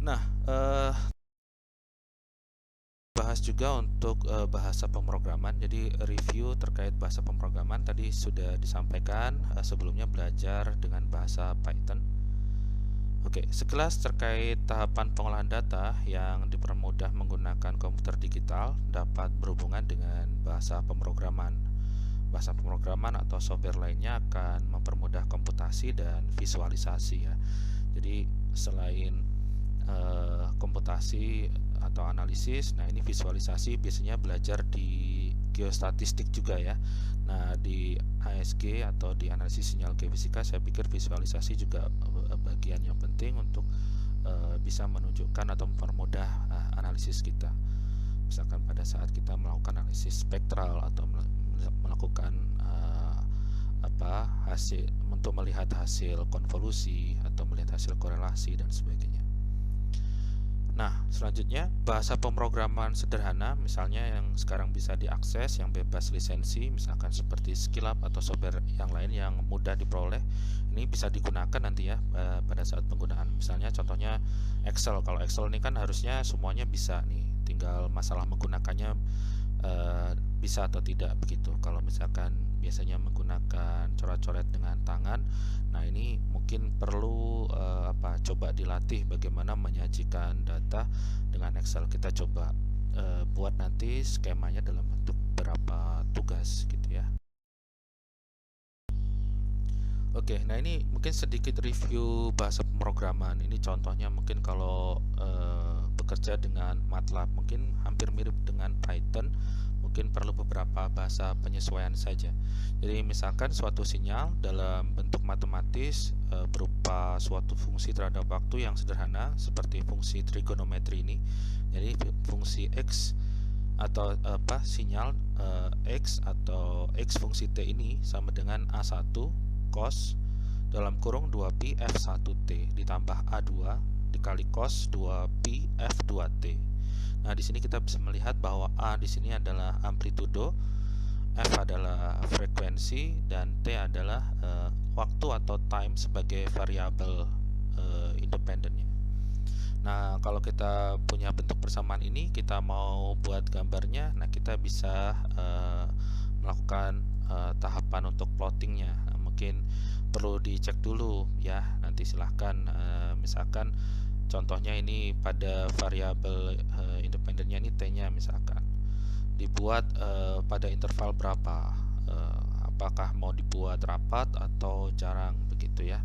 Nah, bahas juga untuk bahasa pemrograman. Jadi review terkait bahasa pemrograman tadi sudah disampaikan, sebelumnya belajar dengan bahasa Python. Oke, sekilas terkait tahapan pengolahan data yang dipermudah menggunakan komputer digital dapat berhubungan dengan bahasa pemrograman. Bahasa pemrograman atau software lainnya akan mempermudah komputasi dan visualisasi ya. Jadi selain komputasi atau analisis, nah ini visualisasi biasanya belajar di geostatistik juga ya. Nah di ASG atau di analisis sinyal geofisika, saya pikir visualisasi juga bagian yang penting untuk bisa menunjukkan atau mempermudah analisis kita. Misalkan pada saat kita melakukan analisis spektral atau melakukan hasil untuk melihat hasil konvolusi atau melihat hasil korelasi dan sebagainya. Nah, selanjutnya bahasa pemrograman sederhana, misalnya yang sekarang bisa diakses, yang bebas lisensi, misalkan seperti Skillup atau software yang lain yang mudah diperoleh, ini bisa digunakan nanti ya pada saat penggunaan. Misalnya contohnya Excel. Kalau Excel ini kan harusnya semuanya bisa nih, tinggal masalah menggunakannya bisa atau tidak begitu. Kalau misalkan biasanya menggunakan coret-coret dengan tangan, nah ini mungkin perlu coba dilatih bagaimana menyajikan data dengan Excel. Kita coba buat nanti skemanya dalam bentuk beberapa tugas gitu ya. Oke, nah ini mungkin sedikit review bahasa pemrograman. Ini contohnya mungkin kalau bekerja dengan MATLAB, mungkin hampir mirip dengan Python, mungkin perlu beberapa bahasa penyesuaian saja. Jadi misalkan suatu sinyal dalam bentuk matematis berupa suatu fungsi terhadap waktu yang sederhana seperti fungsi trigonometri ini. Jadi fungsi X atau sinyal X atau X fungsi T ini sama dengan A1 cos dalam kurung 2pi F1T ditambah A2 dikali cos 2pi F2T. Nah, di sini kita bisa melihat bahwa A di sini adalah amplitudo, F adalah frekuensi, dan T adalah waktu atau time sebagai variabel independennya. Nah, kalau kita punya bentuk persamaan ini, kita mau buat gambarnya, nah kita bisa melakukan tahapan untuk plottingnya. Nah, mungkin perlu dicek dulu ya, nanti silahkan misalkan contohnya ini pada variabel independennya ini T-nya misalkan dibuat pada interval berapa, apakah mau dibuat rapat atau jarang begitu ya.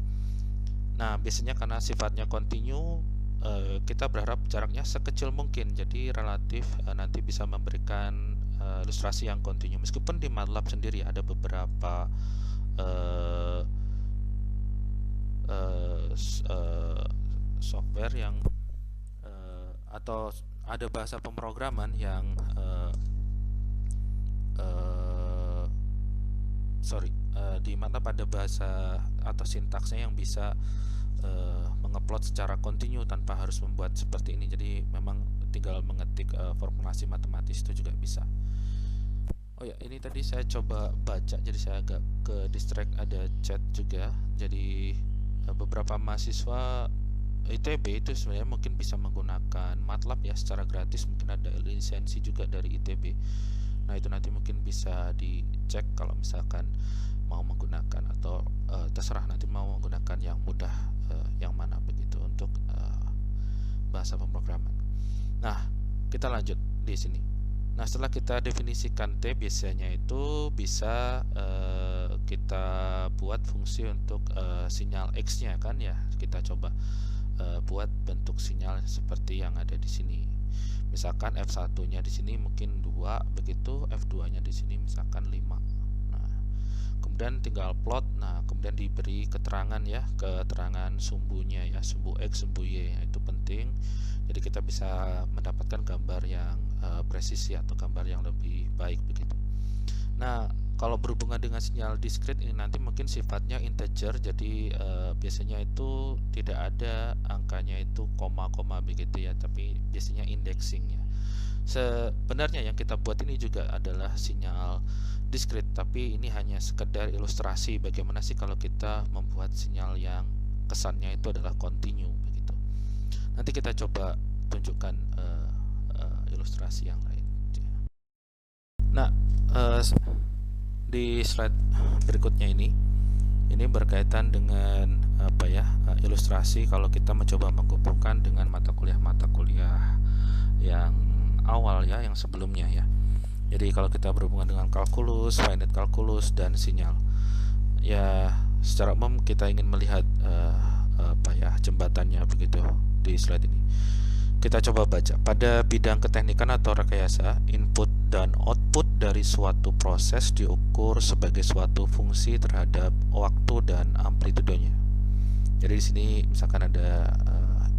Nah, biasanya karena sifatnya kontinu, kita berharap jaraknya sekecil mungkin, jadi relatif nanti bisa memberikan ilustrasi yang kontinu. Meskipun di MATLAB sendiri ada beberapa software yang atau ada bahasa pemrograman yang di MATLAB ada bahasa atau sintaksnya yang bisa mengeplot secara kontinu tanpa harus membuat seperti ini. Jadi memang tinggal mengetik formulasi matematis itu juga bisa. Oh ya, ini tadi saya coba baca, jadi saya agak ke distract, ada chat juga. Jadi beberapa mahasiswa ITB itu sebenarnya mungkin bisa menggunakan MATLAB ya secara gratis, mungkin ada lisensi juga dari ITB. Nah, itu nanti mungkin bisa dicek kalau misalkan mau menggunakan atau terserah nanti mau menggunakan yang mudah yang mana begitu untuk bahasa pemrograman. Nah, kita lanjut di sini. Nah, setelah kita definisikan T, biasanya itu bisa kita buat fungsi untuk sinyal X-nya kan ya. Kita coba buat bentuk sinyal seperti yang ada di sini. Misalkan F1-nya di sini mungkin 2 begitu, F2-nya di sini misalkan 5. Nah, kemudian tinggal plot. Nah, kemudian diberi keterangan ya, keterangan sumbunya ya, sumbu X, sumbu Y. Itu penting. Jadi kita bisa mendapatkan gambar yang presisi atau gambar yang lebih baik begitu. Nah, kalau berhubungan dengan sinyal diskrit ini nanti mungkin sifatnya integer, jadi biasanya itu tidak ada angkanya itu koma-koma begitu ya, tapi biasanya indexingnya. Sebenarnya yang kita buat ini juga adalah sinyal diskrit, tapi ini hanya sekedar ilustrasi bagaimana sih kalau kita membuat sinyal yang kesannya itu adalah kontinu begitu. Nah, Nanti kita coba tunjukkan ilustrasi yang lain. Nah, di slide berikutnya ini berkaitan dengan ilustrasi kalau kita mencoba menghubungkan dengan mata kuliah yang awal ya, yang sebelumnya ya. Jadi kalau kita berhubungan dengan kalkulus, finite kalkulus, dan sinyal, ya secara umum kita ingin melihat jembatannya begitu di slide ini. Kita coba baca. Pada bidang keteknikan atau rekayasa, input dan output dari suatu proses diukur sebagai suatu fungsi terhadap waktu dan amplitudenya. Jadi di sini misalkan ada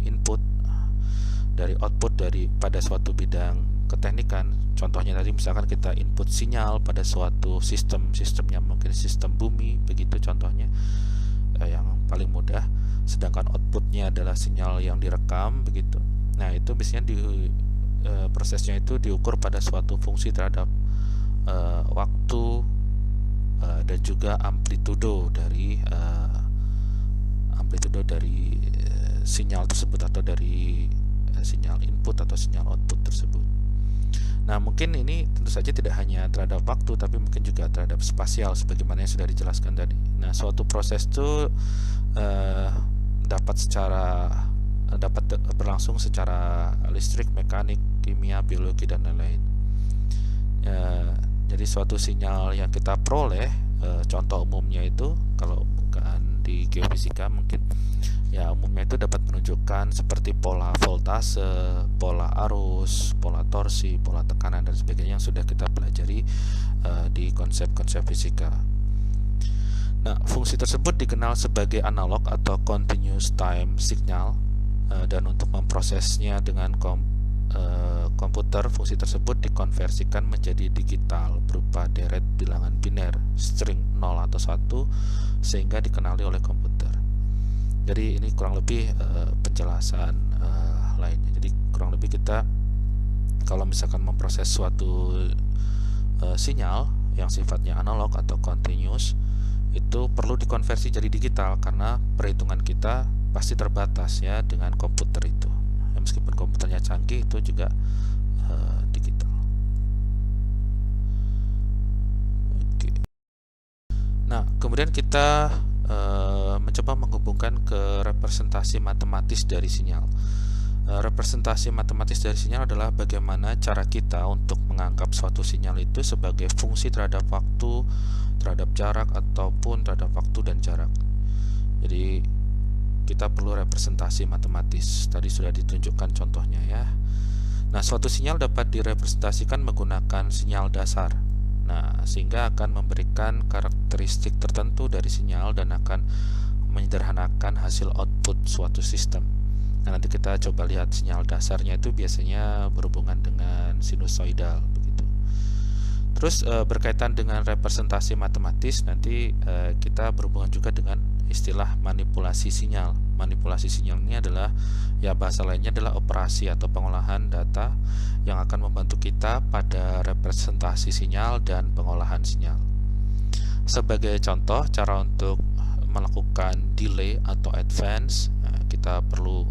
input dari output dari pada suatu bidang keteknikan. Contohnya tadi misalkan kita input sinyal pada suatu sistemnya mungkin sistem bumi, begitu contohnya yang paling mudah. Sedangkan outputnya adalah sinyal yang direkam, begitu. Nah itu biasanya prosesnya itu diukur pada suatu fungsi terhadap waktu dan juga amplitudo dari sinyal tersebut atau dari sinyal input atau sinyal output tersebut. Nah mungkin ini tentu saja tidak hanya terhadap waktu, tapi mungkin juga terhadap spasial sebagaimana yang sudah dijelaskan tadi. Nah suatu proses itu dapat berlangsung secara listrik, mekanik, kimia, biologi, dan lain-lain. Jadi suatu sinyal yang kita peroleh, contoh umumnya itu kalau bukan di geofisika mungkin ya umumnya itu dapat menunjukkan seperti pola voltase, pola arus, pola torsi, pola tekanan, dan sebagainya yang sudah kita pelajari di konsep-konsep fisika. Nah, fungsi tersebut dikenal sebagai analog atau continuous time signal, dan untuk memprosesnya dengan komputer, fungsi tersebut dikonversikan menjadi digital berupa deret bilangan biner, string 0 atau 1, sehingga dikenali oleh komputer. Jadi ini kurang lebih penjelasan lainnya. Jadi kurang lebih kita kalau misalkan memproses suatu sinyal yang sifatnya analog atau continuous, itu perlu dikonversi jadi digital karena perhitungan kita pasti terbatas ya dengan komputer itu. Ya, meskipun komputernya canggih, itu juga digital. Oke. Nah, kemudian kita mencoba menghubungkan ke representasi matematis dari sinyal. Representasi matematis dari sinyal adalah bagaimana cara kita untuk menganggap suatu sinyal itu sebagai fungsi terhadap waktu, terhadap jarak, ataupun terhadap waktu dan jarak. Jadi kita perlu representasi matematis. Tadi sudah ditunjukkan contohnya ya. Nah, suatu sinyal dapat direpresentasikan menggunakan sinyal dasar. Nah, sehingga akan memberikan karakteristik tertentu dari sinyal dan akan menyederhanakan hasil output suatu sistem. Nah, nanti kita coba lihat sinyal dasarnya itu biasanya berhubungan dengan sinusoidal begitu. Terus berkaitan dengan representasi matematis, nanti kita berhubungan juga dengan istilah manipulasi sinyal. Manipulasi sinyal ini adalah ya bahasa lainnya adalah operasi atau pengolahan data yang akan membantu kita pada representasi sinyal dan pengolahan sinyal. Sebagai contoh, cara untuk melakukan delay atau advance, kita perlu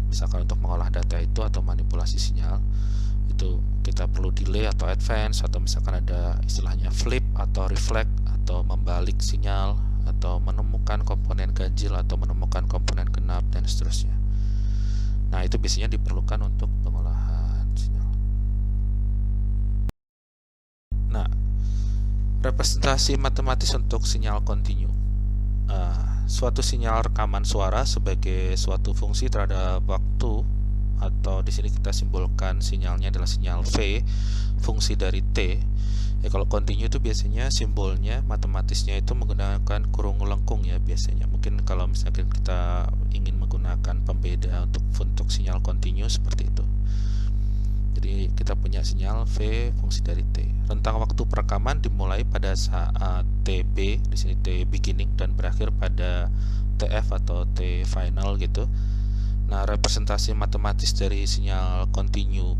misalkan untuk mengolah data itu atau manipulasi sinyal, itu kita perlu delay atau advance, atau misalkan ada istilahnya flip atau reflect atau membalik sinyal, atau menemukan komponen ganjil atau menemukan komponen genap, dan seterusnya. Nah, itu biasanya diperlukan untuk pengolahan sinyal. Nah, representasi matematis untuk sinyal kontinu. Suatu sinyal rekaman suara sebagai suatu fungsi terhadap waktu, atau di sini kita simbolkan sinyalnya adalah sinyal V, fungsi dari T. Ya, kalau kontinu itu biasanya simbolnya matematisnya itu menggunakan kurung lengkung ya biasanya. Mungkin kalau misalkan kita ingin menggunakan pembeda untuk sinyal kontinu seperti itu. Jadi kita punya sinyal V fungsi dari T. Rentang waktu perekaman dimulai pada saat TB, di sini T beginning, dan berakhir pada TF atau T final gitu. Nah, representasi matematis dari sinyal kontinu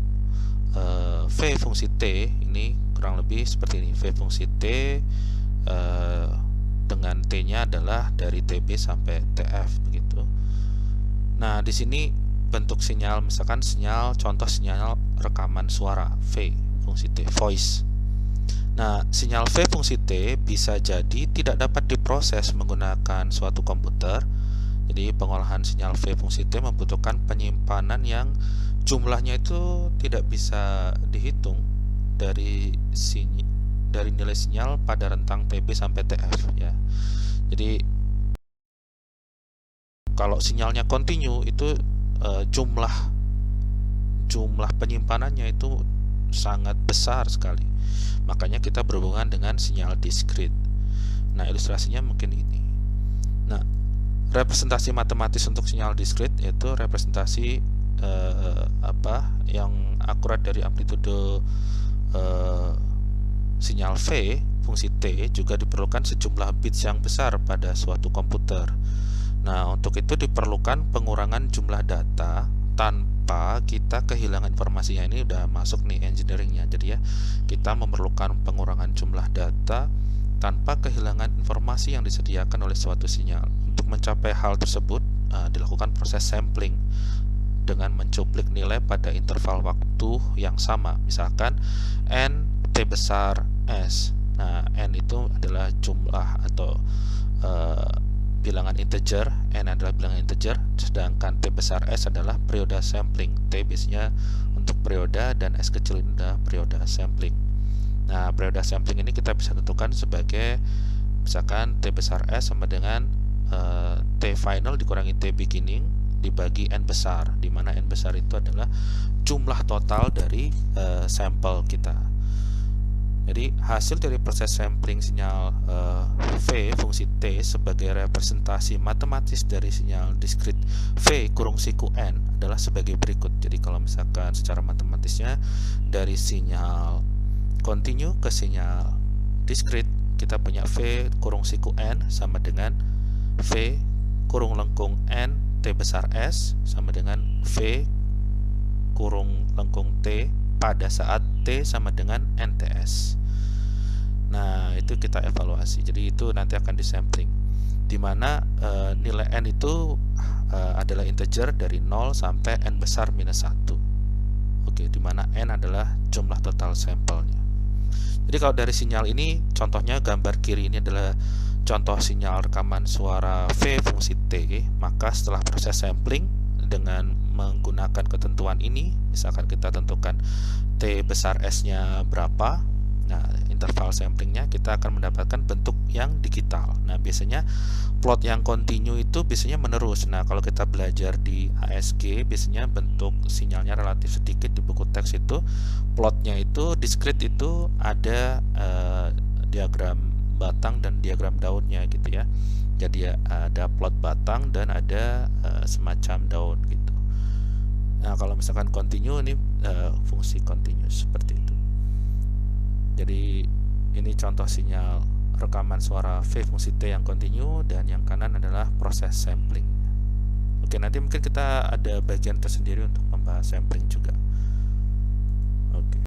V fungsi T ini kurang lebih seperti ini. V fungsi T dengan T-nya adalah dari TB sampai TF begitu. Nah, di sini bentuk sinyal, misalkan contoh sinyal rekaman suara V fungsi T, voice. Nah, sinyal V fungsi T bisa jadi tidak dapat diproses menggunakan suatu komputer. Jadi pengolahan sinyal V fungsi T membutuhkan penyimpanan yang jumlahnya itu tidak bisa dihitung dari nilai sinyal pada rentang TB sampai TF ya. Jadi kalau sinyalnya kontinu itu jumlah penyimpanannya itu sangat besar sekali. Makanya kita berhubungan dengan sinyal diskrit. Nah, ilustrasinya mungkin ini. Nah, representasi matematis untuk sinyal diskrit yaitu representasi yang akurat dari amplitude sinyal V fungsi T juga diperlukan sejumlah bits yang besar pada suatu komputer. Nah, untuk itu diperlukan pengurangan jumlah data tanpa kita kehilangan informasinya. Ini udah masuk nih engineeringnya. Jadi ya, kita memerlukan pengurangan jumlah data tanpa kehilangan informasi yang disediakan oleh suatu sinyal. Untuk mencapai hal tersebut, dilakukan proses sampling dengan mencuplik nilai pada interval waktu yang sama. Misalkan N T besar S. Nah, N itu adalah jumlah atau bilangan integer, N adalah bilangan integer, sedangkan T besar S adalah periode sampling. T biasanya untuk periode dan S kecil ini adalah periode sampling. Nah, periode sampling ini kita bisa tentukan sebagai misalkan T besar S sama dengan T final dikurangi T beginning dibagi N besar, di mana N besar itu adalah jumlah total dari sampel kita. Jadi hasil dari proses sampling sinyal V fungsi T sebagai representasi matematis dari sinyal diskrit V kurung siku N adalah sebagai berikut. Jadi kalau misalkan secara matematisnya dari sinyal kontinu ke sinyal diskrit, kita punya V kurung siku N sama dengan V kurung lengkung N T besar S sama dengan V kurung lengkung T pada saat T sama dengan NTS. Nah, itu kita evaluasi. Jadi itu nanti akan disampling, dimana nilai N itu adalah integer dari 0 sampai N besar minus 1. Oke, dimana N adalah jumlah total sampelnya. Jadi kalau dari sinyal ini, contohnya gambar kiri ini adalah contoh sinyal rekaman suara V fungsi T. Maka setelah proses sampling dengan menggunakan ketentuan ini, misalkan kita tentukan T besar S-nya berapa, nah interval samplingnya kita akan mendapatkan bentuk yang digital. Nah, biasanya plot yang kontinu itu biasanya menerus. Nah, kalau kita belajar di ASG, biasanya bentuk sinyalnya relatif sedikit. Di buku teks itu plotnya itu diskrit, itu ada diagram batang dan diagram daunnya gitu ya. Jadi ada plot batang dan ada semacam daun gitu. Nah, kalau misalkan kontinu ini fungsi continuous seperti itu. Jadi ini contoh sinyal rekaman suara V fungsi T yang kontinu, dan yang kanan adalah proses sampling. Oke, nanti mungkin kita ada bagian tersendiri untuk membahas sampling juga. Oke.